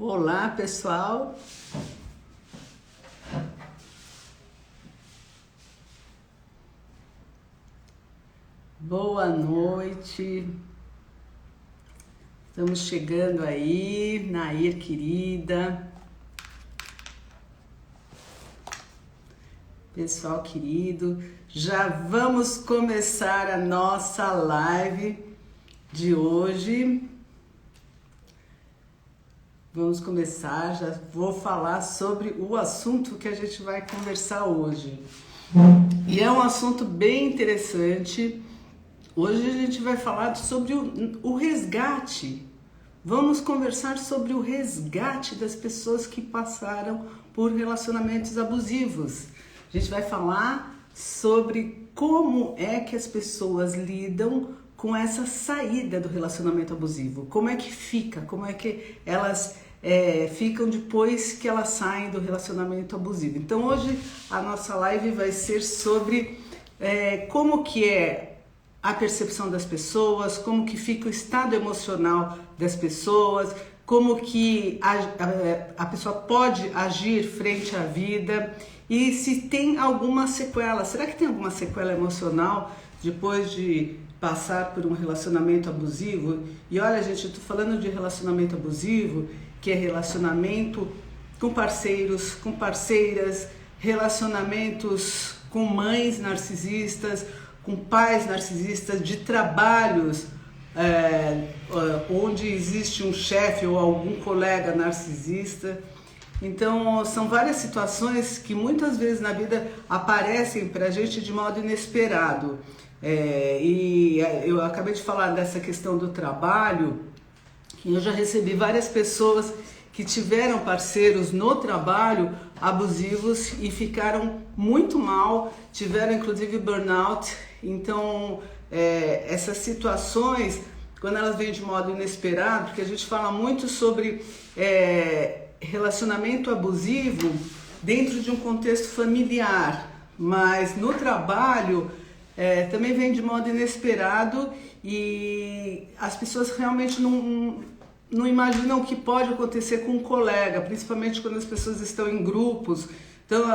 Olá, pessoal. Boa noite. Estamos chegando aí, Nair querida. Pessoal querido, já vamos começar a nossa live de hoje. Vamos começar, já vou falar sobre o assunto que a gente vai conversar hoje. E é um assunto bem interessante. Hoje a gente vai falar sobre o resgate. Vamos conversar sobre o resgate das pessoas que passaram por relacionamentos abusivos. A gente vai falar sobre como é que as pessoas lidam com essa saída do relacionamento abusivo. Como é que fica, como é que elas ficam depois que elas saem do relacionamento abusivo. Então hoje a nossa live vai ser sobre como que é a percepção das pessoas, como que fica o estado emocional das pessoas, como que a pessoa pode agir frente à vida e se tem alguma sequela. Será que tem alguma sequela emocional depois de passar por um relacionamento abusivo? E olha, gente, eu tô falando de relacionamento abusivo, que é relacionamento com parceiros, com parceiras, relacionamentos com mães narcisistas, com pais narcisistas, de trabalhos onde existe um chefe ou algum colega narcisista. Então, são várias situações que muitas vezes na vida aparecem para a gente de modo inesperado. E eu acabei de falar dessa questão do trabalho, que eu já recebi várias pessoas que tiveram parceiros no trabalho abusivos e ficaram muito mal, tiveram inclusive burnout. Então, essas situações, quando elas vêm de modo inesperado, porque a gente fala muito sobre relacionamento abusivo dentro de um contexto familiar, mas no trabalho também vem de modo inesperado e as pessoas realmente não imaginam o que pode acontecer com um colega, principalmente quando as pessoas estão em grupos. Então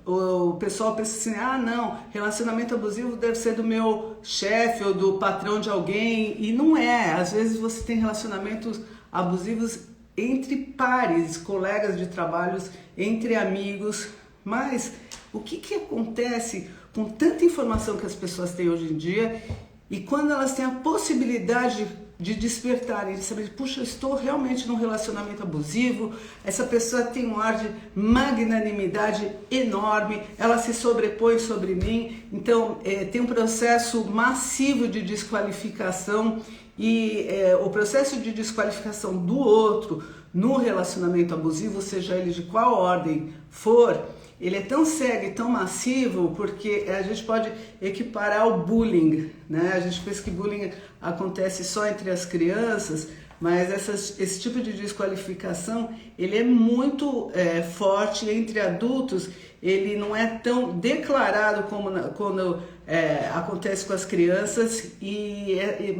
o pessoal pensa assim, não, relacionamento abusivo deve ser do meu chefe ou do patrão de alguém, e não é. Às vezes você tem relacionamentos abusivos entre pares, colegas de trabalhos, entre amigos, mas o que acontece com tanta informação que as pessoas têm hoje em dia e quando elas têm a possibilidade de despertarem, de saber, puxa, eu estou realmente num relacionamento abusivo, essa pessoa tem um ar de magnanimidade enorme, ela se sobrepõe sobre mim, então tem um processo massivo de desqualificação e o processo de desqualificação do outro no relacionamento abusivo, seja ele de qual ordem for, ele é tão cego e tão massivo porque a gente pode equiparar ao bullying, né? A gente pensa que bullying acontece só entre as crianças, mas esse tipo de desqualificação ele é muito forte entre adultos. Ele não é tão declarado como quando acontece com as crianças,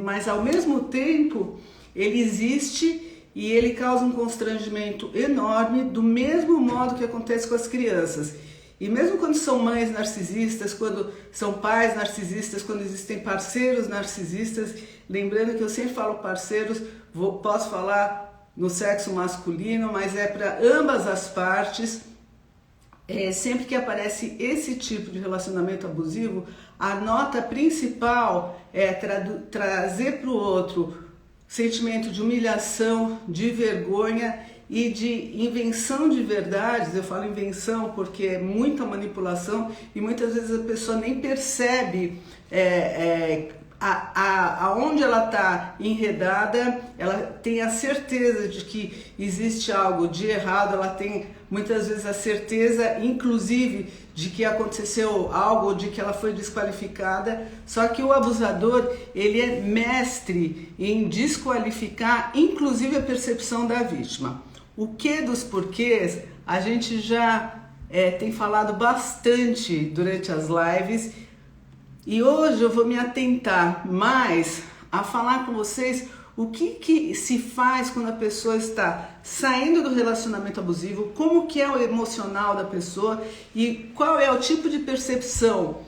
mas ao mesmo tempo ele existe. E ele causa um constrangimento enorme, do mesmo modo que acontece com as crianças. E mesmo quando são mães narcisistas, quando são pais narcisistas, quando existem parceiros narcisistas, lembrando que eu sempre falo parceiros, posso falar no sexo masculino, mas é para ambas as partes. Sempre que aparece esse tipo de relacionamento abusivo, a nota principal é trazer para o outro sentimento de humilhação, de vergonha e de invenção de verdades. Eu falo invenção porque é muita manipulação e muitas vezes a pessoa nem percebe aonde ela está enredada. Ela tem a certeza de que existe algo de errado, ela tem muitas vezes a certeza, inclusive, de que aconteceu algo, de que ela foi desqualificada. Só que o abusador, ele é mestre em desqualificar, inclusive, a percepção da vítima. O que dos porquês a gente já tem falado bastante durante as lives, e hoje eu vou me atentar mais a falar com vocês o que se faz quando a pessoa está saindo do relacionamento abusivo, como que é o emocional da pessoa e qual é o tipo de percepção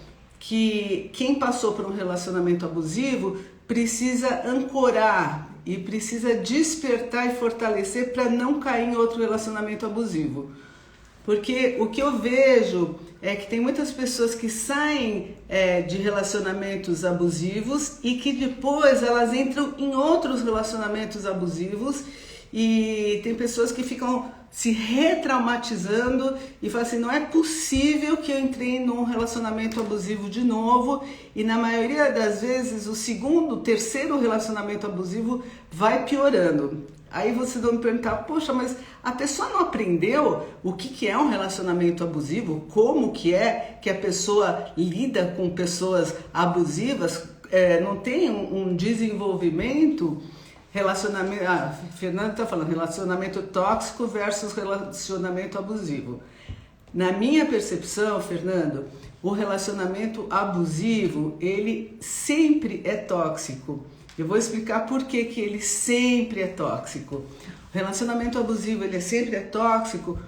que quem passou por um relacionamento abusivo precisa ancorar e precisa despertar e fortalecer para não cair em outro relacionamento abusivo. Porque o que eu vejo é que tem muitas pessoas que saem de relacionamentos abusivos e que depois elas entram em outros relacionamentos abusivos, e tem pessoas que ficam se retraumatizando e falam assim, não é possível que eu entrei num relacionamento abusivo de novo, e na maioria das vezes o segundo, terceiro relacionamento abusivo vai piorando. Aí vocês vão me perguntar, poxa, mas a pessoa não aprendeu o que é um relacionamento abusivo? Como que é que a pessoa lida com pessoas abusivas? Não tem um desenvolvimento? Relacionamento, Fernando está falando relacionamento tóxico versus relacionamento abusivo. Na minha percepção, Fernando, o relacionamento abusivo, ele sempre é tóxico. Eu vou explicar por que ele sempre é tóxico. O relacionamento abusivo, ele sempre é tóxico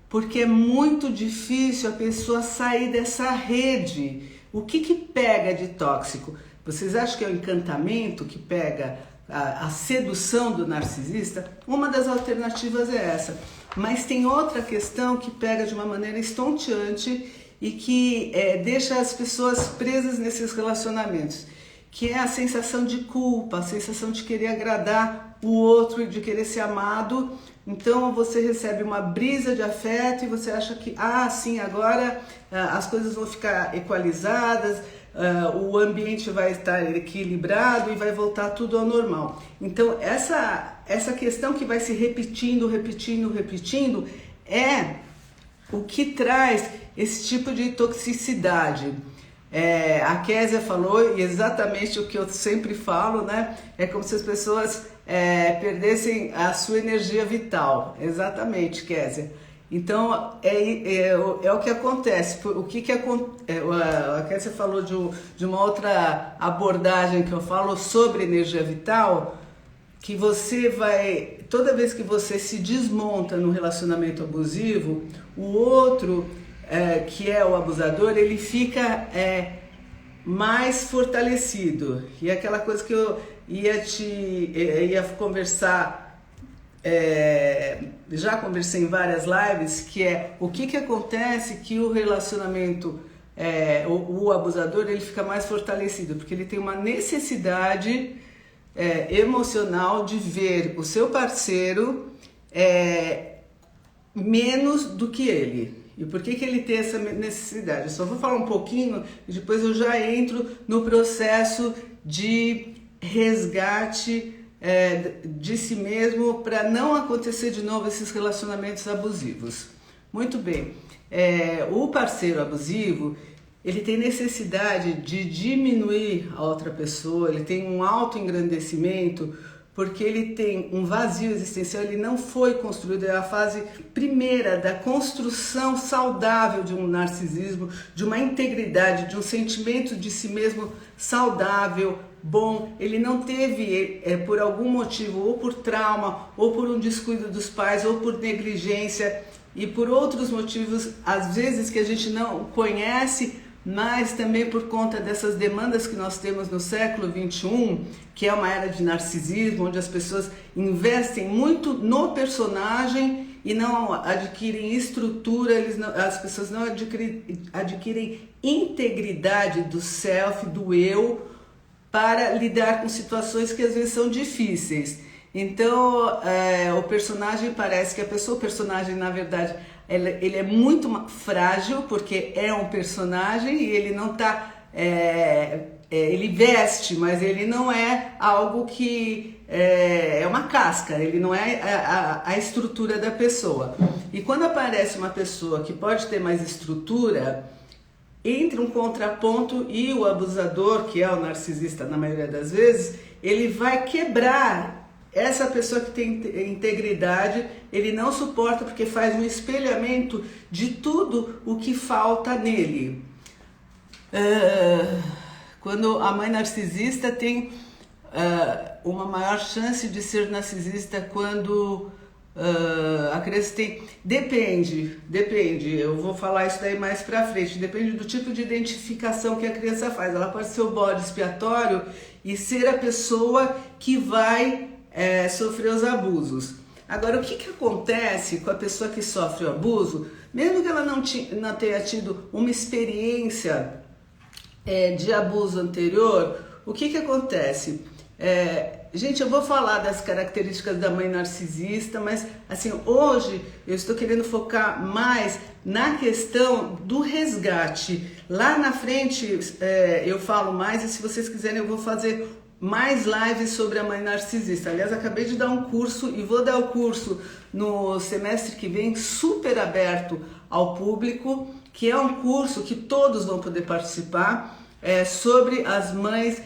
porque é muito difícil a pessoa sair dessa rede. O que pega de tóxico? Vocês acham que é o encantamento que pega a sedução do narcisista? Uma das alternativas é essa. Mas tem outra questão que pega de uma maneira estonteante e que deixa as pessoas presas nesses relacionamentos, que é a sensação de culpa, a sensação de querer agradar o outro e de querer ser amado. Então você recebe uma brisa de afeto e você acha que, sim, agora as coisas vão ficar equalizadas, o ambiente vai estar equilibrado e vai voltar tudo ao normal. Então essa questão que vai se repetindo é o que traz esse tipo de toxicidade. A Késia falou exatamente o que eu sempre falo, né? É como se as pessoas perdessem a sua energia vital. Exatamente, Késia. Então, é o que acontece. A Késia falou de uma outra abordagem que eu falo sobre energia vital, que você vai, toda vez que você se desmonta no relacionamento abusivo, o outro, que é o abusador, ele fica mais fortalecido. E é aquela coisa que eu ia conversar, já conversei em várias lives, que é o que acontece que o relacionamento, o abusador, ele fica mais fortalecido, porque ele tem uma necessidade emocional de ver o seu parceiro menos do que ele. E por que ele tem essa necessidade? Eu só vou falar um pouquinho e depois eu já entro no processo de resgate de si mesmo para não acontecer de novo esses relacionamentos abusivos. Muito bem, o parceiro abusivo, ele tem necessidade de diminuir a outra pessoa, ele tem um autoengrandecimento, porque ele tem um vazio existencial, ele não foi construído, é a fase primeira da construção saudável de um narcisismo, de uma integridade, de um sentimento de si mesmo saudável, bom. Ele não teve, por algum motivo, ou por trauma, ou por um descuido dos pais, ou por negligência, e por outros motivos, às vezes que a gente não conhece, mas também por conta dessas demandas que nós temos no século XXI, que é uma era de narcisismo, onde as pessoas investem muito no personagem e não adquirem estrutura, as pessoas não adquirem integridade do self, do eu, para lidar com situações que às vezes são difíceis. Então, o personagem parece que o personagem, na verdade, ele é muito frágil, porque é um personagem e ele não está... ele veste, mas ele não é algo que... é uma casca, ele não é a estrutura da pessoa. E quando aparece uma pessoa que pode ter mais estrutura, entra um contraponto e o abusador, que é o narcisista na maioria das vezes, ele vai quebrar essa pessoa que tem integridade. Ele não suporta porque faz um espelhamento de tudo o que falta nele. Quando a mãe narcisista tem uma maior chance de ser narcisista quando a criança tem... Depende, eu vou falar isso daí mais pra frente, depende do tipo de identificação que a criança faz. Ela pode ser o bode expiatório e ser a pessoa que vai sofrer os abusos. Agora, o que acontece com a pessoa que sofre o abuso, mesmo que ela não tenha tido uma experiência de abuso anterior, o que acontece? Gente, eu vou falar das características da mãe narcisista, mas assim, hoje eu estou querendo focar mais na questão do resgate. Lá na frente eu falo mais, e se vocês quiserem eu vou fazer mais lives sobre a mãe narcisista. Aliás, acabei de dar um curso e vou dar o curso no semestre que vem, super aberto ao público, que é um curso que todos vão poder participar, sobre as mães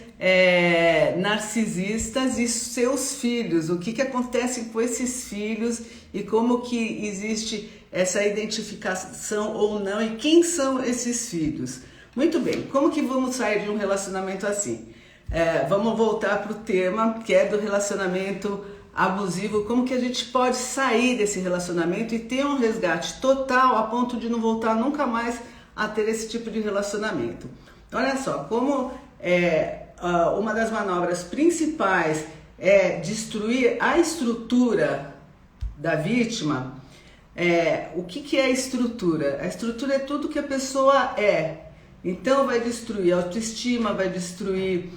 narcisistas e seus filhos, o que acontece com esses filhos e como que existe essa identificação ou não e quem são esses filhos. Muito bem, como que vamos sair de um relacionamento assim? Vamos voltar para o tema que é do relacionamento abusivo, como que a gente pode sair desse relacionamento e ter um resgate total a ponto de não voltar nunca mais a ter esse tipo de relacionamento. Olha só, como uma das manobras principais é destruir a estrutura da vítima. O que é a estrutura? A estrutura é tudo que a pessoa é. Então vai destruir a autoestima, vai destruir,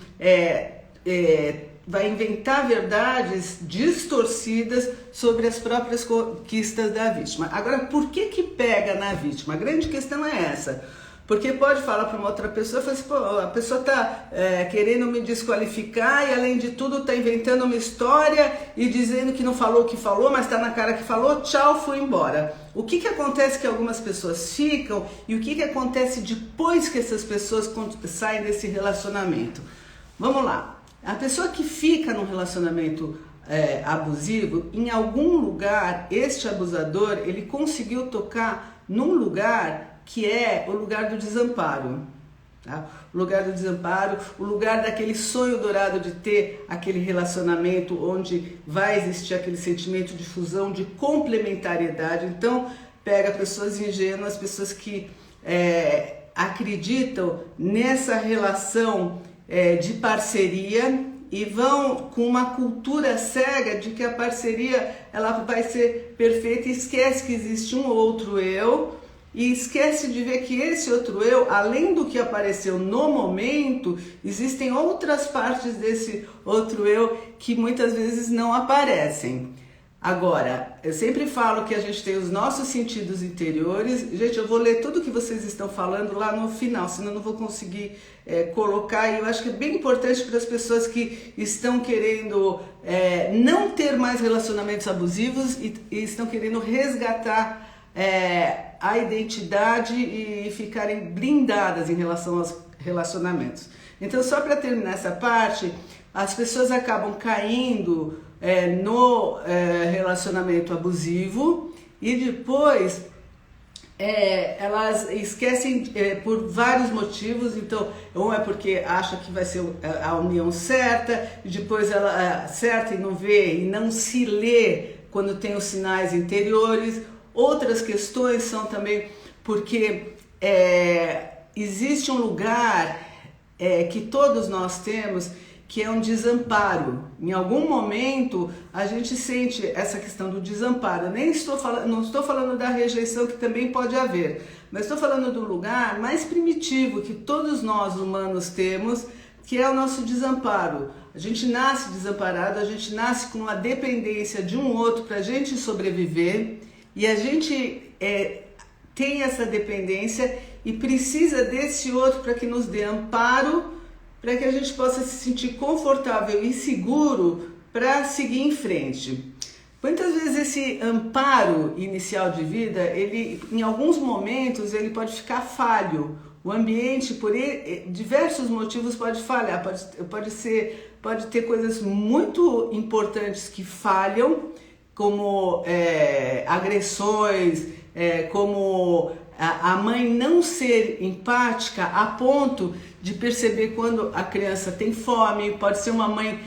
vai inventar verdades distorcidas sobre as próprias conquistas da vítima. Agora, por que pega na vítima? A grande questão é essa. Porque pode falar para uma outra pessoa, fala assim, pô, a pessoa está querendo me desqualificar e além de tudo está inventando uma história e dizendo que não falou o que falou, mas está na cara que falou, tchau, fui embora. O que acontece que algumas pessoas ficam e o que acontece depois que essas pessoas saem desse relacionamento? Vamos lá, a pessoa que fica num relacionamento abusivo, em algum lugar, este abusador, ele conseguiu tocar num lugar que é o lugar do desamparo, tá? O lugar do desamparo, o lugar daquele sonho dourado de ter aquele relacionamento onde vai existir aquele sentimento de fusão, de complementariedade. Então, pega pessoas ingênuas, pessoas que acreditam nessa relação de parceria e vão com uma cultura cega de que a parceria ela vai ser perfeita e esquece que existe um outro eu. E esquece de ver que esse outro eu, além do que apareceu no momento, existem outras partes desse outro eu que muitas vezes não aparecem. Agora, eu sempre falo que a gente tem os nossos sentidos interiores. Gente, eu vou ler tudo que vocês estão falando lá no final, senão eu não vou conseguir colocar. E eu acho que é bem importante para as pessoas que estão querendo não ter mais relacionamentos abusivos e estão querendo resgatar a identidade e ficarem blindadas em relação aos relacionamentos. Então, só para terminar essa parte, as pessoas acabam caindo no relacionamento abusivo e depois elas esquecem por vários motivos. Então, um é porque acha que vai ser a união certa, e depois ela certa e não vê e não se lê quando tem os sinais interiores. Outras questões são também porque existe um lugar que todos nós temos, que é um desamparo. Em algum momento a gente sente essa questão do desamparo. Não estou falando da rejeição, que também pode haver, mas estou falando do lugar mais primitivo que todos nós humanos temos, que é o nosso desamparo. A gente nasce desamparado, a gente nasce com uma dependência de um outro para a gente sobreviver. E a gente tem essa dependência e precisa desse outro para que nos dê amparo, para que a gente possa se sentir confortável e seguro para seguir em frente. Muitas vezes esse amparo inicial de vida, ele, em alguns momentos, ele pode ficar falho. O ambiente, por diversos motivos, pode falhar. Pode ter coisas muito importantes que falham, como agressões, como a mãe não ser empática a ponto de perceber quando a criança tem fome. Pode ser uma mãe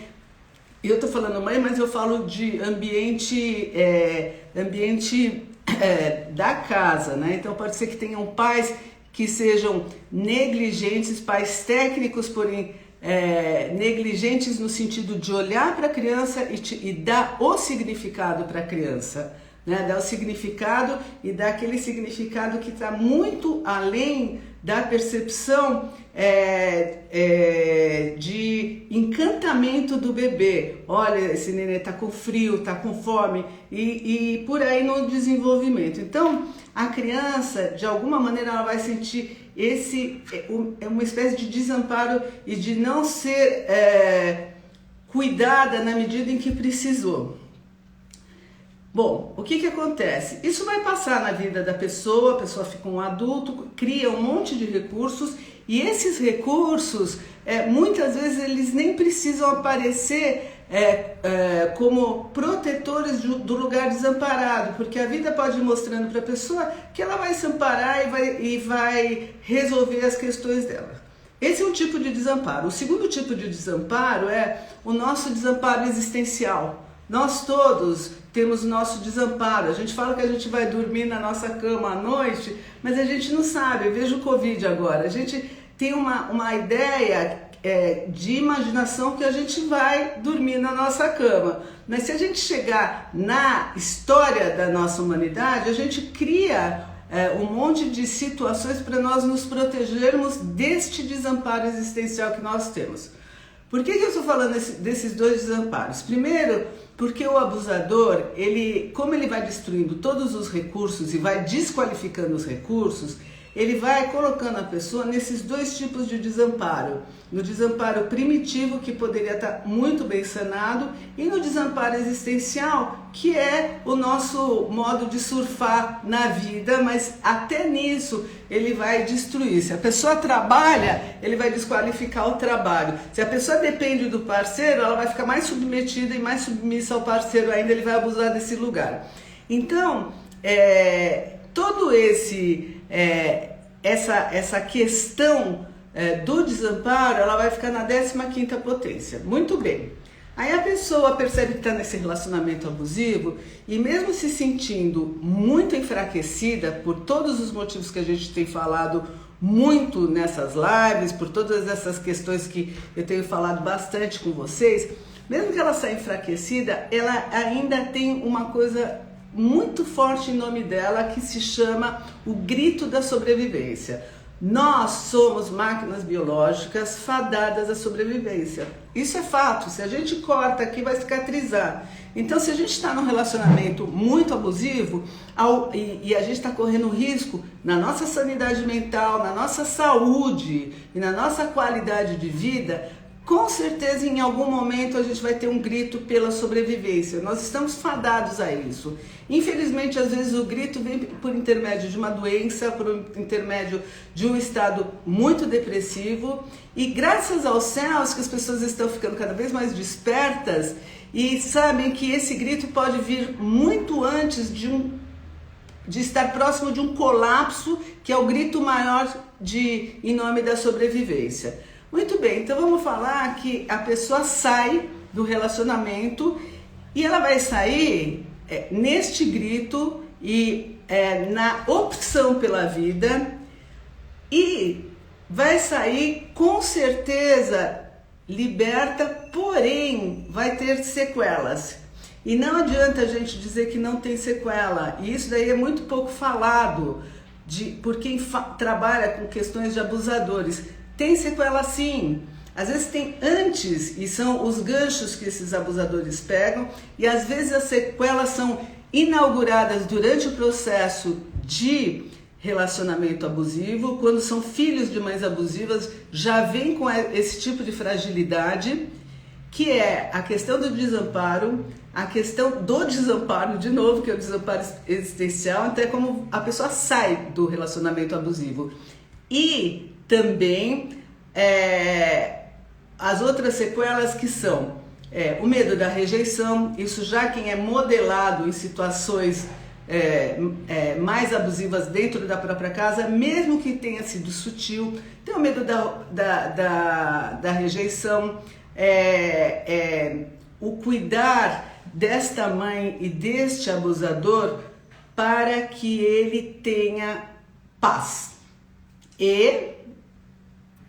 eu estou falando mãe, mas eu falo de ambiente, da casa, né? Então pode ser que tenham pais que sejam negligentes, pais técnicos, porém negligentes no sentido de olhar para a criança e dar o significado para a criança, né? Dar o significado e dar aquele significado que está muito além da percepção de encantamento do bebê. Olha, esse nenê está com frio, está com fome e por aí no desenvolvimento. Então, a criança, de alguma maneira, ela vai sentir uma espécie de desamparo e de não ser cuidada na medida em que precisou. Bom, o que acontece? Isso vai passar na vida da pessoa, a pessoa fica um adulto, cria um monte de recursos e esses recursos, muitas vezes eles nem precisam aparecer como protetores do lugar desamparado, porque a vida pode ir mostrando para a pessoa que ela vai se amparar e vai resolver as questões dela. Esse é um tipo de desamparo. O segundo tipo de desamparo é o nosso desamparo existencial. Nós todos temos o nosso desamparo. A gente fala que a gente vai dormir na nossa cama à noite, mas a gente não sabe. Eu vejo o Covid agora. A gente tem uma ideia de imaginação que a gente vai dormir na nossa cama. Mas se a gente chegar na história da nossa humanidade, a gente cria um monte de situações para nós nos protegermos deste desamparo existencial que nós temos. Por que eu estou falando desses dois desamparos? Primeiro, porque o abusador, como ele vai destruindo todos os recursos e vai desqualificando os recursos, ele vai colocando a pessoa nesses dois tipos de desamparo. No desamparo primitivo, que poderia estar muito bem sanado, e no desamparo existencial, que é o nosso modo de surfar na vida, mas até nisso ele vai destruir. Se a pessoa trabalha, ele vai desqualificar o trabalho. Se a pessoa depende do parceiro, ela vai ficar mais submetida e mais submissa ao parceiro ainda, ele vai abusar desse lugar. Então, todo essa questão do desamparo, ela vai ficar na 15ª potência. Muito bem. Aí a pessoa percebe que está nesse relacionamento abusivo e mesmo se sentindo muito enfraquecida por todos os motivos que a gente tem falado muito nessas lives, por todas essas questões que eu tenho falado bastante com vocês, mesmo que ela saia enfraquecida, ela ainda tem uma coisa muito forte em nome dela que se chama o grito da sobrevivência. Nós somos máquinas biológicas fadadas à sobrevivência. Isso é fato. Se a gente corta aqui, vai cicatrizar. Então, se a gente está num relacionamento muito abusivo e a gente está correndo risco na nossa sanidade mental, na nossa saúde e na nossa qualidade de vida, com certeza em algum momento a gente vai ter um grito pela sobrevivência. Nós estamos fadados a isso. Infelizmente, às vezes o grito vem por intermédio de uma doença, por intermédio de um estado muito depressivo. E graças aos céus que as pessoas estão ficando cada vez mais despertas e sabem que esse grito pode vir muito antes de estar próximo de um colapso, que é o grito maior em nome da sobrevivência. Muito bem, então vamos falar que a pessoa sai do relacionamento e ela vai sair neste grito e na opção pela vida e vai sair com certeza liberta, porém vai ter sequelas. E não adianta a gente dizer que não tem sequela, e isso daí é muito pouco falado por quem trabalha com questões de abusadores. Tem sequela sim, às vezes tem antes e são os ganchos que esses abusadores pegam e às vezes as sequelas são inauguradas durante o processo de relacionamento abusivo, quando são filhos de mães abusivas, já vem com esse tipo de fragilidade, que é a questão do desamparo, de novo, que é o desamparo existencial, então é como a pessoa sai do relacionamento abusivo. E também as outras sequelas que são o medo da rejeição, isso já quem é modelado em situações mais abusivas dentro da própria casa, mesmo que tenha sido sutil, tem o medo da rejeição, o cuidar desta mãe e deste abusador para que ele tenha paz e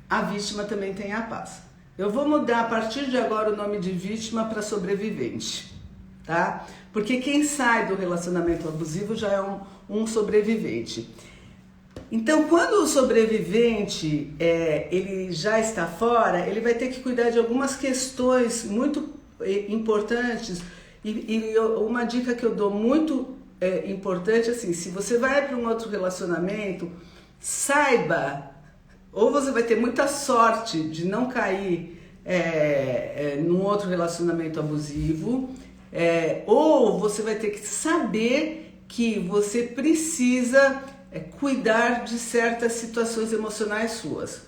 a vítima também tenha paz. Eu vou mudar a partir de agora o nome de vítima para sobrevivente, tá? Porque quem sai do relacionamento abusivo já é um sobrevivente. Então, quando o sobrevivente ele já está fora, ele vai ter que cuidar de algumas questões muito importantes. E uma dica que eu dou muito importante, assim, se você vai para um outro relacionamento, saiba, ou você vai ter muita sorte de não cair num outro relacionamento abusivo, ou você vai ter que saber que você precisa cuidar de certas situações emocionais suas.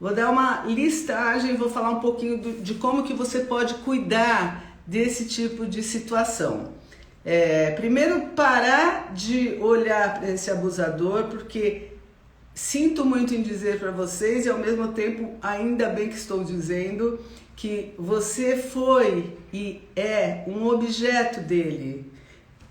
Vou dar uma listagem e vou falar um pouquinho de como que você pode cuidar desse tipo de situação. Primeiro, parar de olhar para esse abusador, porque sinto muito em dizer para vocês e ao mesmo tempo ainda bem que estou dizendo que você foi e é um objeto dele.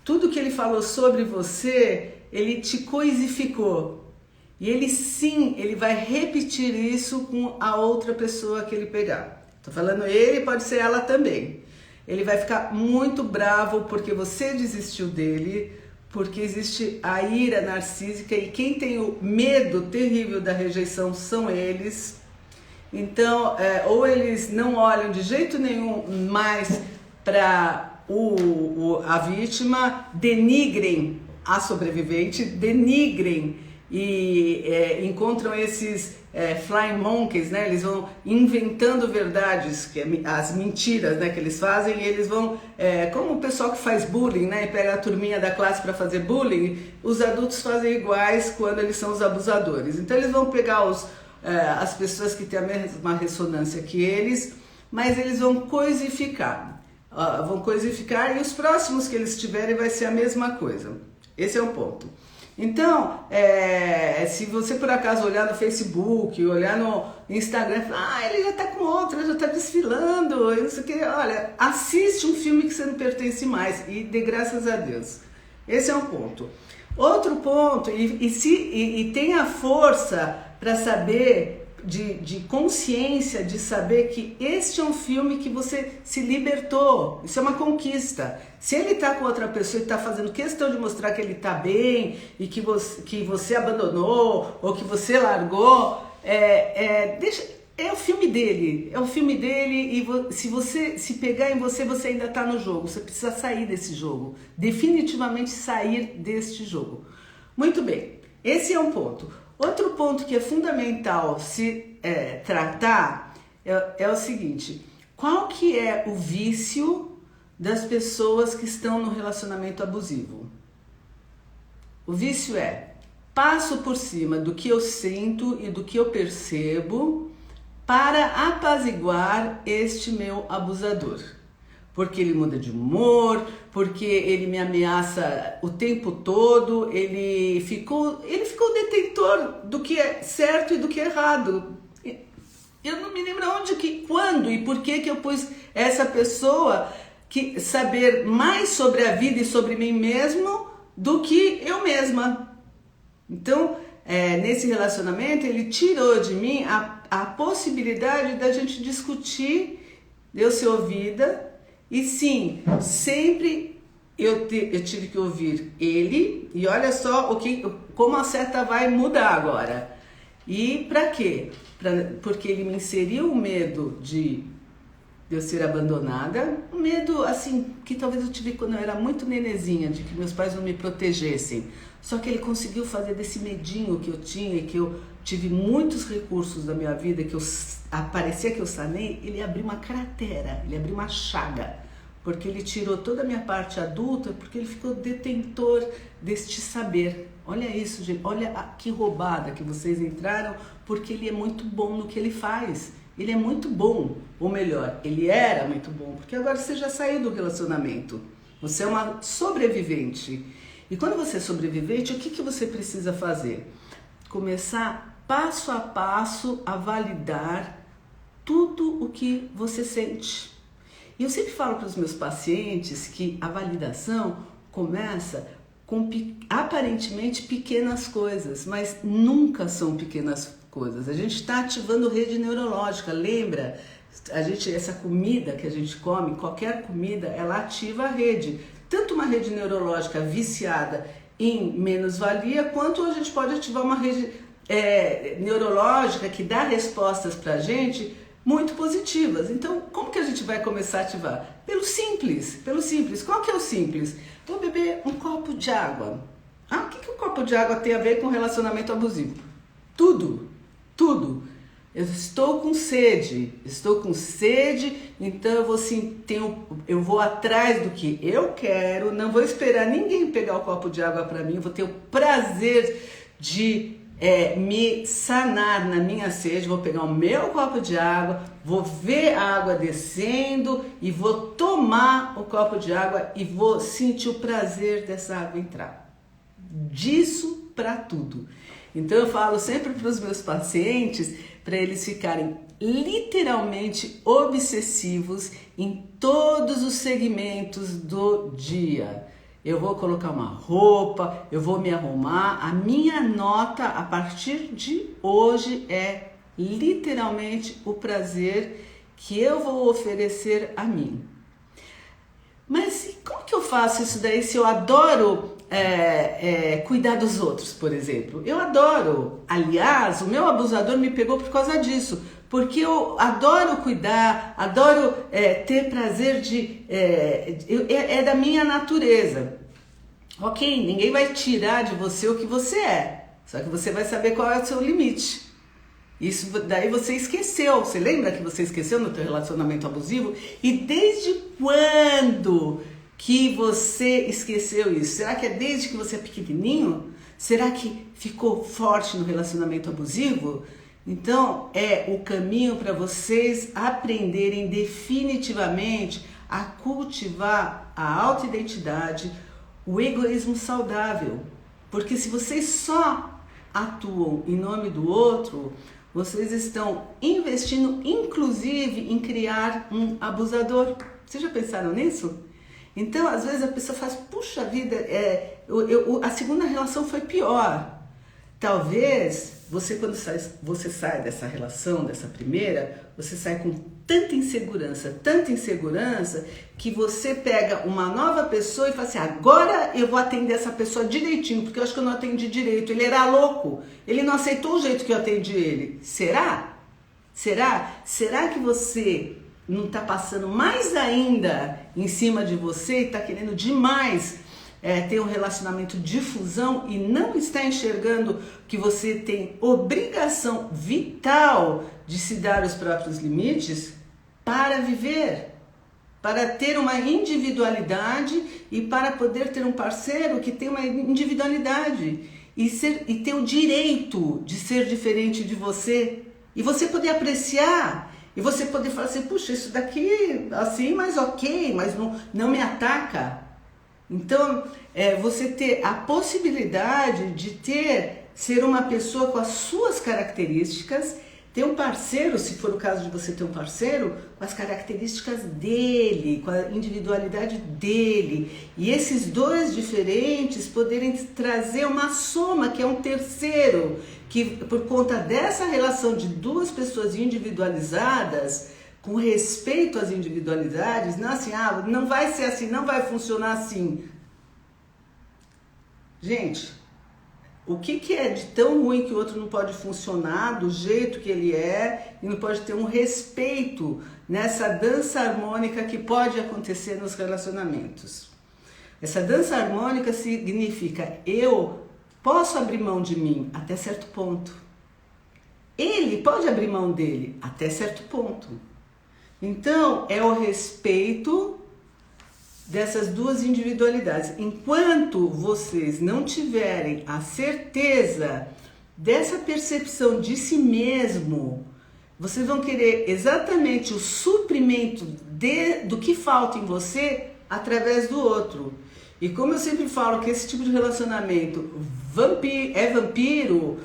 Tudo que ele falou sobre você, ele te coisificou. E ele sim, ele vai repetir isso com a outra pessoa que ele pegar. Tô falando ele, pode ser ela também. Ele vai ficar muito bravo porque você desistiu dele, porque existe a ira narcísica e quem tem o medo terrível da rejeição são eles. Então, ou eles não olham de jeito nenhum mais para a vítima, denigrem a sobrevivente, denigrem e encontram esses flying monkeys, né? Eles vão inventando verdades, as mentiras, né, que eles fazem, e eles vão, como o pessoal que faz bullying, né, e pega a turminha da classe para fazer bullying, os adultos fazem iguais quando eles são os abusadores. Então eles vão pegar as pessoas que têm a mesma ressonância que eles, mas eles vão coisificar. E os próximos que eles tiverem vai ser a mesma coisa. Esse é o ponto. Então, se você por acaso olhar no Facebook, olhar no Instagram, ele já tá com outra, já tá desfilando, não sei o que, olha, assiste um filme que você não pertence mais e dê graças a Deus. Esse é um ponto. Outro ponto, e tenha força para saber, de consciência, de saber que este é um filme que você se libertou. Isso é uma conquista. Se ele está com outra pessoa e está fazendo questão de mostrar que ele está bem e que você abandonou ou que você largou, é o filme dele. É o filme dele e se você se pegar em você, você ainda está no jogo. Você precisa sair desse jogo. Definitivamente sair deste jogo. Muito bem. Esse é um ponto. Outro ponto que é fundamental se tratar é o seguinte: qual que é o vício das pessoas que estão no relacionamento abusivo? O vício passo por cima do que eu sinto e do que eu percebo para apaziguar este meu abusador. Porque ele muda de humor, porque ele me ameaça o tempo todo, ele ficou detentor do que é certo e do que é errado. Eu não me lembro quando e por que eu pus essa pessoa que saber mais sobre a vida e sobre mim mesmo do que eu mesma. Então, nesse relacionamento, ele tirou de mim a possibilidade da gente discutir, de eu ser ouvida. E sim, sempre eu tive que ouvir ele, e olha só como a seta vai mudar agora. E para quê? Porque ele me inseriu o medo de eu ser abandonada, um medo assim que talvez eu tive quando eu era muito nenezinha, de que meus pais não me protegessem. Só que ele conseguiu fazer desse medinho que eu tinha e que eu tive muitos recursos da minha vida, que parecia que eu sanei, ele abriu uma cratera, ele abriu uma chaga, porque ele tirou toda a minha parte adulta, porque ele ficou detentor deste saber. Olha isso, gente, olha que roubada que vocês entraram, porque ele é muito bom no que ele faz. Ele é muito bom, ou melhor, ele era muito bom, porque agora você já saiu do relacionamento. Você é uma sobrevivente. E quando você é sobrevivente, o que você precisa fazer? Começar passo a passo a validar tudo o que você sente. E eu sempre falo para os meus pacientes que a validação começa com aparentemente pequenas coisas, mas nunca são pequenas coisas. A gente está ativando rede neurológica, lembra? Essa comida que a gente come, qualquer comida, ela ativa a rede. Tanto uma rede neurológica viciada em menos-valia, quanto a gente pode ativar uma rede neurológica que dá respostas para a gente muito positivas. Então, como que a gente vai começar a ativar? Pelo simples, pelo simples. Qual que é o simples? Vou beber um copo de água. O que um copo de água tem a ver com relacionamento abusivo? Tudo, tudo. Eu estou com sede, então eu vou atrás do que eu quero, não vou esperar ninguém pegar o copo de água para mim, eu vou ter o prazer de me sanar na minha sede, vou pegar o meu copo de água, vou ver a água descendo e vou tomar o copo de água e vou sentir o prazer dessa água entrar. Disso para tudo. Então eu falo sempre para os meus pacientes para eles ficarem literalmente obsessivos em todos os segmentos do dia. Eu vou colocar uma roupa, eu vou me arrumar. A minha nota a partir de hoje é literalmente o prazer que eu vou oferecer a mim. Mas como que eu faço isso daí se eu adoro cuidar dos outros, por exemplo? Eu adoro. Aliás, o meu abusador me pegou por causa disso. Porque eu adoro cuidar, adoro ter prazer é da minha natureza. Ok, ninguém vai tirar de você o que você é. Só que você vai saber qual é o seu limite. Isso daí você esqueceu. Você lembra que você esqueceu no teu relacionamento abusivo? E desde quando que você esqueceu isso? Será que é desde que você é pequenininho? Será que ficou forte no relacionamento abusivo? Então é o caminho para vocês aprenderem definitivamente a cultivar a autoidentidade, o egoísmo saudável. Porque se vocês só atuam em nome do outro, vocês estão investindo inclusive em criar um abusador. Vocês já pensaram nisso? Então, às vezes a pessoa faz, puxa vida, a segunda relação foi pior. Talvez você, quando você sai dessa relação, dessa primeira, você sai com tanta insegurança, que você pega uma nova pessoa e fala assim, agora eu vou atender essa pessoa direitinho, porque eu acho que eu não atendi direito. Ele era louco, ele não aceitou o jeito que eu atendi ele. Será? Será que você não está passando mais ainda em cima de você e está querendo demais ter um relacionamento de fusão e não está enxergando que você tem obrigação vital de se dar os próprios limites para viver, para ter uma individualidade e para poder ter um parceiro que tem uma individualidade e ter o direito de ser diferente de você e você poder apreciar e você poder falar assim, puxa, isso daqui assim, mas ok, mas não me ataca. Então, você ter a possibilidade de ser uma pessoa com as suas características, ter um parceiro, se for o caso de você ter um parceiro, com as características dele, com a individualidade dele. E esses dois diferentes poderem trazer uma soma, que é um terceiro, que por conta dessa relação de duas pessoas individualizadas, com respeito às individualidades, não assim, não vai ser assim, não vai funcionar assim. Gente, o que é de tão ruim que o outro não pode funcionar do jeito que ele é e não pode ter um respeito nessa dança harmônica que pode acontecer nos relacionamentos? Essa dança harmônica significa eu posso abrir mão de mim até certo ponto. Ele pode abrir mão dele até certo ponto. Então, é o respeito dessas duas individualidades. Enquanto vocês não tiverem a certeza dessa percepção de si mesmo, vocês vão querer exatamente o suprimento do que falta em você através do outro. E como eu sempre falo que esse tipo de relacionamento é vampiro,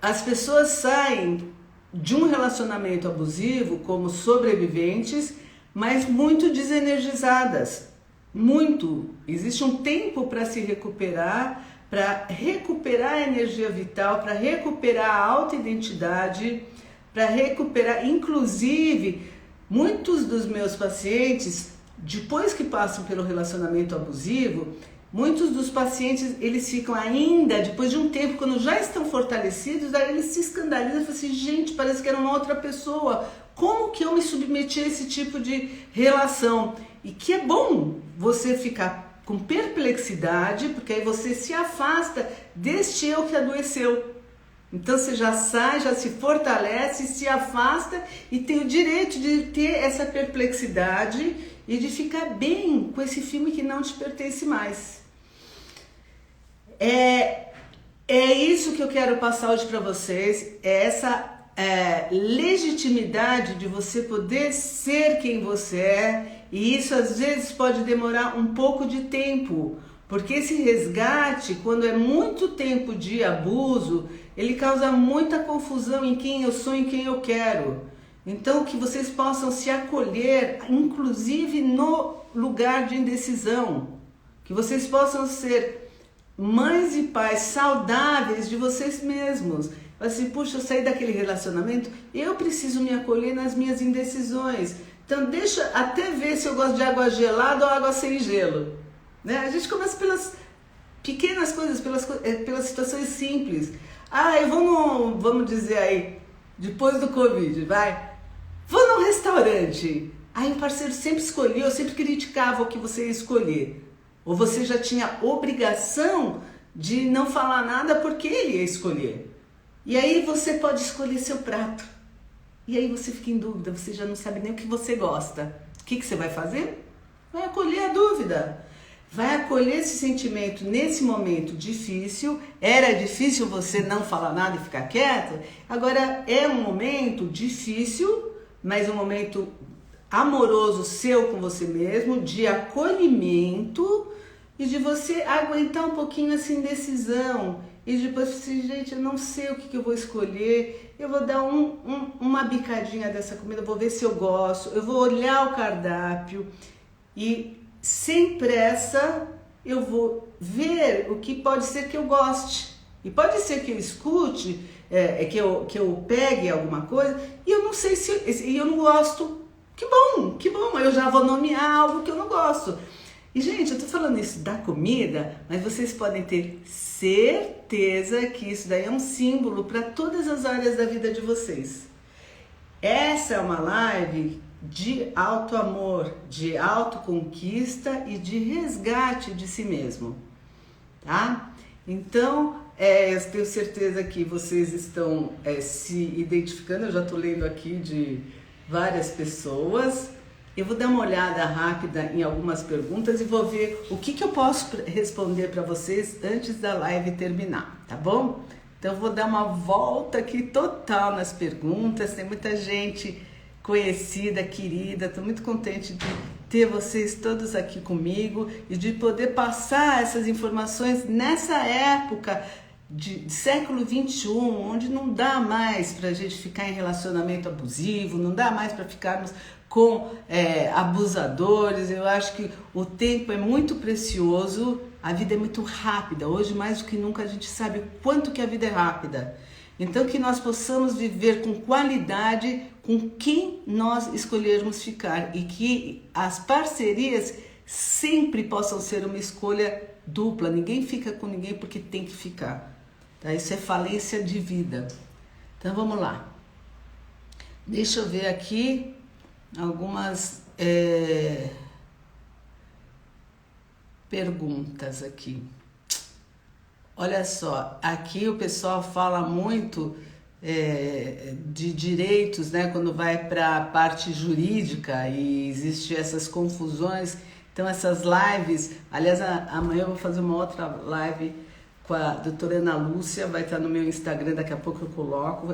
as pessoas saem de um relacionamento abusivo como sobreviventes, mas muito desenergizadas. Muito. Existe um tempo para se recuperar, para recuperar a energia vital, para recuperar a autoidentidade, para recuperar, inclusive, muitos dos meus pacientes, depois que passam pelo relacionamento abusivo, muitos dos pacientes, eles ficam ainda, depois de um tempo, quando já estão fortalecidos, aí eles se escandalizam e falam assim, gente, parece que era uma outra pessoa. Como que eu me submeti a esse tipo de relação? E que é bom você ficar com perplexidade, porque aí você se afasta deste eu que adoeceu. Então você já sai, já se fortalece, se afasta e tem o direito de ter essa perplexidade e de ficar bem com esse filme que não te pertence mais. É isso que eu quero passar hoje para vocês, é essa legitimidade de você poder ser quem você é, e isso às vezes pode demorar um pouco de tempo, porque esse resgate, quando é muito tempo de abuso, ele causa muita confusão em quem eu sou e em quem eu quero. Então que vocês possam se acolher, inclusive no lugar de indecisão, que vocês possam ser mães e pais saudáveis de vocês mesmos. Assim, puxa, eu saí daquele relacionamento, eu preciso me acolher nas minhas indecisões. Então deixa até ver se eu gosto de água gelada ou água sem gelo. Né? A gente começa pelas pequenas coisas, pelas situações simples. Eu vou vamos dizer aí, depois do Covid, vou num restaurante. Aí o parceiro sempre escolheu, eu sempre criticava o que você ia escolher. Ou você já tinha obrigação de não falar nada porque ele ia escolher. E aí você pode escolher seu prato. E aí você fica em dúvida, você já não sabe nem o que você gosta. O que você vai fazer? Vai acolher a dúvida. Vai acolher esse sentimento nesse momento difícil. Era difícil você não falar nada e ficar quieto. Agora é um momento difícil, mas um momento amoroso seu com você mesmo, de acolhimento e de você aguentar um pouquinho essa indecisão. E depois assim, gente, eu não sei o que eu vou escolher, eu vou dar uma bicadinha dessa comida, vou ver se eu gosto, eu vou olhar o cardápio e sem pressa eu vou ver o que pode ser que eu goste. E pode ser que eu escute, que eu pegue alguma coisa e eu não sei se eu não gosto. Que bom, eu já vou nomear algo que eu não gosto. E, gente, eu tô falando isso da comida, mas vocês podem ter certeza que isso daí é um símbolo para todas as áreas da vida de vocês. Essa é uma live de autoamor, de autoconquista e de resgate de si mesmo, tá? Então, eu tenho certeza que vocês estão se identificando, eu já tô lendo aqui de várias pessoas. Eu vou dar uma olhada rápida em algumas perguntas e vou ver o que eu posso responder para vocês antes da live terminar, tá bom? Então eu vou dar uma volta aqui total nas perguntas, tem muita gente conhecida, querida, estou muito contente de ter vocês todos aqui comigo e de poder passar essas informações nessa época de século 21, onde não dá mais para a gente ficar em relacionamento abusivo, não dá mais para ficarmos com abusadores. Eu acho que o tempo é muito precioso, a vida é muito rápida. Hoje, mais do que nunca, a gente sabe o quanto que a vida é rápida. Então, que nós possamos viver com qualidade com quem nós escolhermos ficar e que as parcerias sempre possam ser uma escolha dupla. Ninguém fica com ninguém porque tem que ficar. Tá? Isso é falência de vida. Então, vamos lá. Deixa eu ver aqui algumas perguntas aqui. Olha só, aqui o pessoal fala muito de direitos, né? Quando vai para a parte jurídica e existe essas confusões. Então essas lives, aliás, amanhã eu vou fazer uma outra live com a doutora Ana Lúcia, vai estar no meu Instagram, daqui a pouco eu coloco,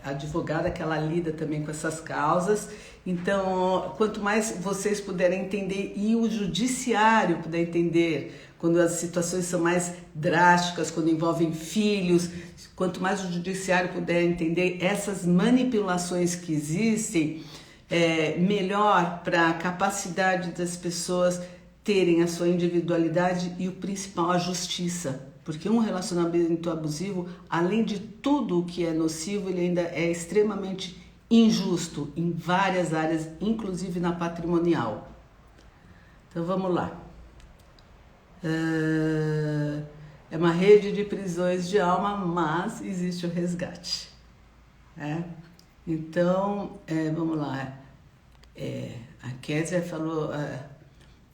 a advogada que ela lida também com essas causas. Então, quanto mais vocês puderem entender e o judiciário puder entender, quando as situações são mais drásticas, quando envolvem filhos, quanto mais o judiciário puder entender essas manipulações que existem, melhor para a capacidade das pessoas terem a sua individualidade e o principal, a justiça. Porque um relacionamento abusivo, além de tudo o que é nocivo, ele ainda é extremamente injusto em várias áreas, inclusive na patrimonial. Então vamos lá. É uma rede de prisões de alma, mas existe o resgate. Então, vamos lá. A Kézia falou,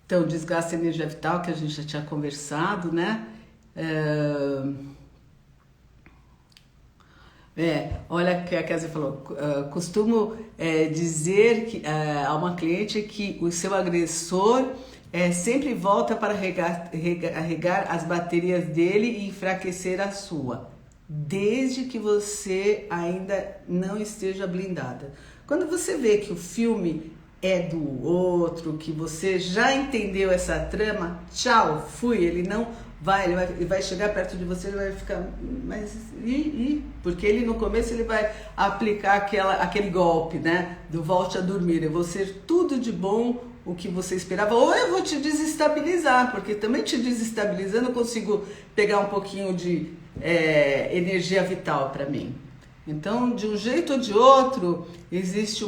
então, desgaste de energia vital, que a gente já tinha conversado, né? Olha que a Kézia falou, costumo dizer que, a uma cliente que o seu agressor sempre volta para regar as baterias dele e enfraquecer a sua, desde que você ainda não esteja blindada. Quando você vê que o filme é do outro, que você já entendeu essa trama, tchau, fui, ele não vai, ele vai chegar perto de você, ele vai ficar, mas porque ele no começo ele vai aplicar aquele golpe, né, do volte a dormir, eu vou ser tudo de bom o que você esperava, ou eu vou te desestabilizar, porque também te desestabilizando eu consigo pegar um pouquinho de energia vital para mim. Então, de um jeito ou de outro, existe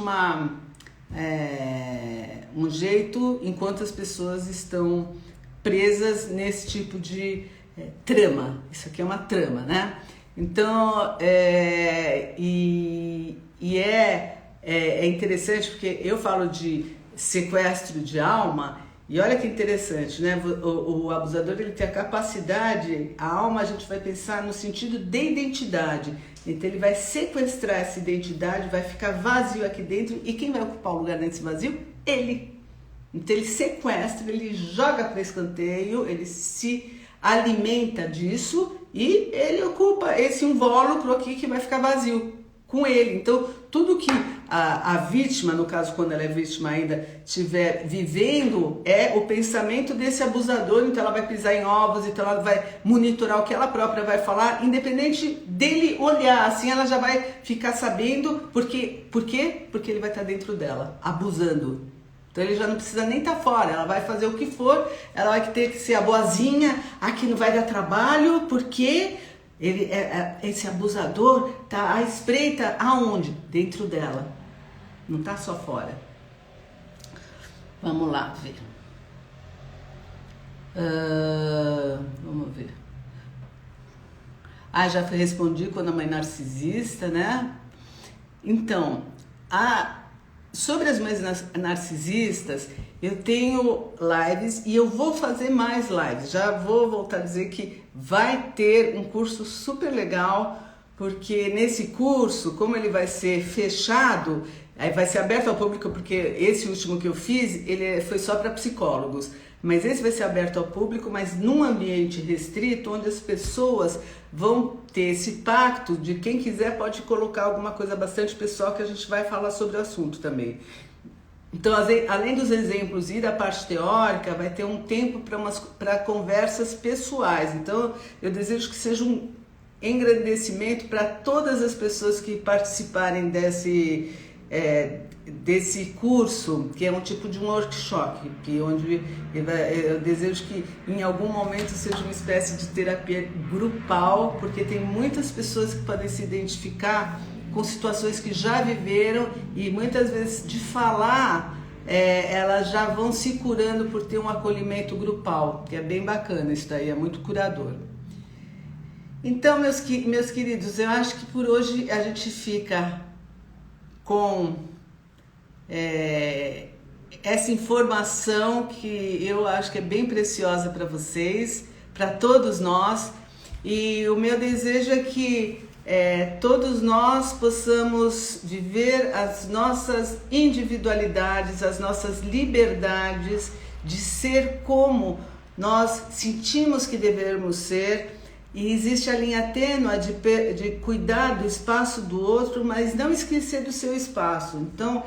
um jeito enquanto as pessoas estão presas nesse tipo de trama. Isso aqui é uma trama, né? Então, é interessante porque eu falo de sequestro de alma e olha que interessante, né? O abusador ele tem a capacidade, a alma a gente vai pensar no sentido de identidade. Então ele vai sequestrar essa identidade, vai ficar vazio aqui dentro e quem vai ocupar o lugar nesse vazio? Ele. Então ele sequestra, ele joga para escanteio, ele se alimenta disso e ele ocupa esse invólucro aqui que vai ficar vazio com ele. Então tudo que a vítima, no caso quando ela é vítima ainda, estiver vivendo é o pensamento desse abusador, então ela vai pisar em ovos, então ela vai monitorar o que ela própria vai falar, independente dele olhar, assim ela já vai ficar sabendo, por quê? Porque ele vai estar dentro dela, abusando. Então ele já não precisa nem estar fora, ela vai fazer o que for, ela vai ter que ser a boazinha, aqui não vai dar trabalho, porque esse abusador tá à espreita aonde? Dentro dela, não tá só fora. Vamos lá ver. Vamos ver. Já respondi quando a mãe narcisista, né? Então, sobre as mães narcisistas, eu tenho lives e eu vou fazer mais lives. Já vou voltar a dizer que vai ter um curso super legal, porque nesse curso, como ele vai ser fechado, vai ser aberto ao público, porque esse último que eu fiz, ele foi só para psicólogos. Mas esse vai ser aberto ao público, mas num ambiente restrito, onde as pessoas vão ter esse pacto de quem quiser pode colocar alguma coisa bastante pessoal que a gente vai falar sobre o assunto também. Então, além dos exemplos e da parte teórica, vai ter um tempo para conversas pessoais. Então, eu desejo que seja um engrandecimento para todas as pessoas que participarem desse curso, que é um tipo de um workshop, onde eu desejo que em algum momento seja uma espécie de terapia grupal, porque tem muitas pessoas que podem se identificar com situações que já viveram e muitas vezes de falar, elas já vão se curando por ter um acolhimento grupal, que é bem bacana isso daí, é muito curador. Então, meus queridos, eu acho que por hoje a gente fica com essa informação que eu acho que é bem preciosa para vocês, para todos nós, e o meu desejo é que todos nós possamos viver as nossas individualidades, as nossas liberdades de ser como nós sentimos que devemos ser. E existe a linha tênue de cuidar do espaço do outro, mas não esquecer do seu espaço. Então,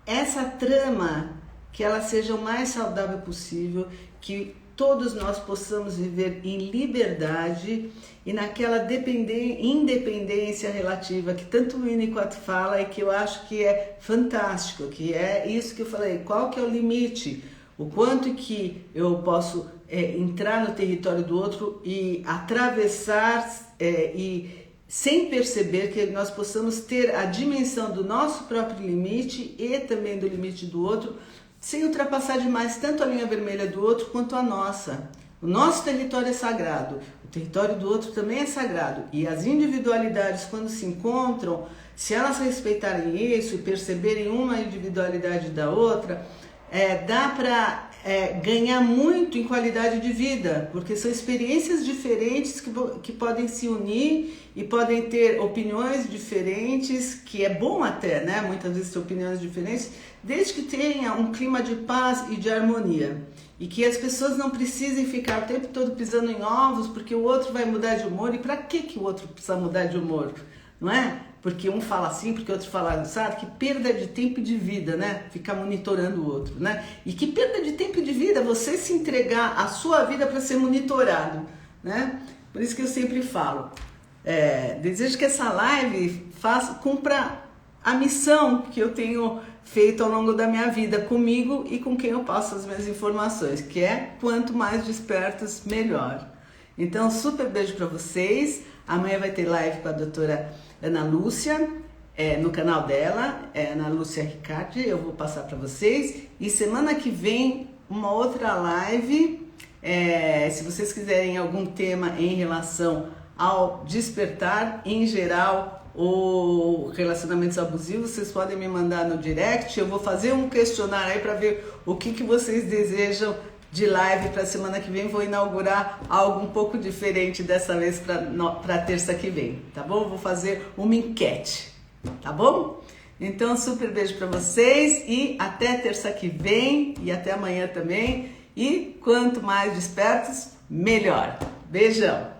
essa trama, que ela seja o mais saudável possível, que todos nós possamos viver em liberdade e naquela independência relativa que tanto o Winnicott fala e que eu acho que é fantástico, que é isso que eu falei, qual que é o limite, o quanto que eu posso entrar no território do outro e atravessar e sem perceber que nós possamos ter a dimensão do nosso próprio limite e também do limite do outro, sem ultrapassar demais tanto a linha vermelha do outro quanto a nossa. O nosso território é sagrado, o território do outro também é sagrado. E as individualidades, quando se encontram, se elas respeitarem isso e perceberem uma individualidade da outra, dá para ganhar muito em qualidade de vida, porque são experiências diferentes que podem se unir e podem ter opiniões diferentes, que é bom até, né? Muitas vezes ter opiniões diferentes, desde que tenha um clima de paz e de harmonia. E que as pessoas não precisem ficar o tempo todo pisando em ovos, porque o outro vai mudar de humor. E para que o outro precisa mudar de humor? Não é? Porque um fala assim, porque o outro fala assado. Que perda de tempo e de vida, né? Ficar monitorando o outro, né? E que perda de tempo e de vida você se entregar a sua vida para ser monitorado, né? Por isso que eu sempre falo, desejo que essa live cumpra a missão que eu tenho feito ao longo da minha vida comigo e com quem eu passo as minhas informações, que é quanto mais despertos, melhor. Então, super beijo para vocês. Amanhã vai ter live com a doutora Ana Lúcia, no canal dela, Ana Lúcia Riccardi, eu vou passar para vocês. E semana que vem, uma outra live, se vocês quiserem algum tema em relação ao despertar, em geral, ou relacionamentos abusivos, vocês podem me mandar no direct. Eu vou fazer um questionário aí para ver o que vocês desejam de live para a semana que vem. Vou inaugurar algo um pouco diferente dessa vez para terça que vem, tá bom? Vou fazer uma enquete, tá bom? Então, super beijo para vocês e até terça que vem e até amanhã também. E quanto mais despertos, melhor. Beijão!